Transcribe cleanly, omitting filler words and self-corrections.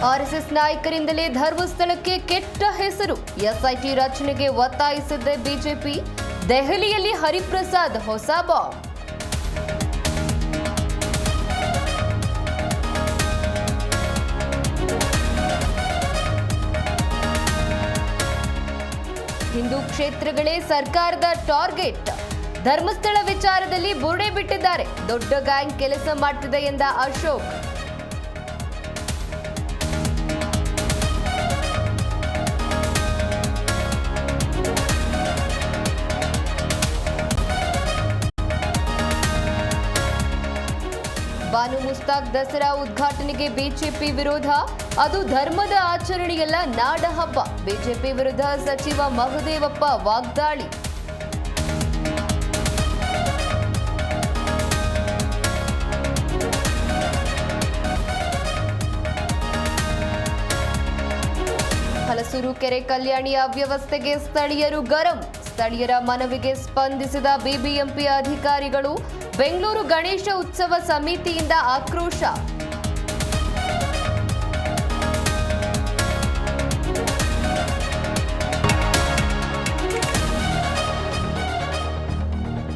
RSS ನಾಯಕರಿಂದಲೇ ಧರ್ಮಸ್ಥಳಕ್ಕೆ ಕೆಟ್ಟ ಹೆಸರು. ಎಸ್ಐಟಿ ರಚನೆಗೆ ಒತ್ತಾಯಿಸಿದ್ದ ಬಿಜೆಪಿ. ದೆಹಲಿಯಲ್ಲಿ ಹರಿಪ್ರಸಾದ್ ಹೊಸ ಬಾಂಬ್. ಹಿಂದೂ ಕ್ಷೇತ್ರಗಳೇ ಸರ್ಕಾರದ ಟಾರ್ಗೆಟ್. ಧರ್ಮಸ್ಥಳ ವಿಚಾರದಲ್ಲಿ ಬುರುಡೆ ಬಿಟ್ಟಿದ್ದಾರೆ. ದೊಡ್ಡ ಗ್ಯಾಂಗ್ ಕೆಲಸ ಮಾಡ್ತಿದೆ ಎಂದ ಅಶೋಕ್. ಬಾನು ಮುಸ್ತಾಕ್ ದಸರಾ ಉದ್ಘಾಟನೆಗೆ ಬಿಜೆಪಿ ವಿರೋಧ. ಅದು ಧರ್ಮದ ಆಚರಣೆಯಲ್ಲ, ನಾಡ ಹಬ್ಬ. ಬಿಜೆಪಿ ವಿರುದ್ಧ ಸಚಿವ ಮಹದೇವಪ್ಪ ವಾಗ್ದಾಳಿ. ಹಲಸೂರು ಕೆರೆ ಕಲ್ಯಾಣಿಯ ಅವ್ಯವಸ್ಥೆಗೆ ಸ್ಥಳೀಯರು ಗರಂ. ಸ್ಥಳೀಯರ ಮನವಿಗೆ ಸ್ಪಂದಿಸಿದ ಬಿಬಿಎಂಪಿ ಅಧಿಕಾರಿಗಳು. ಬೆಂಗಳೂರು ಗಣೇಶ ಉತ್ಸವ ಸಮಿತಿಯಿಂದ ಆಕ್ರೋಶ.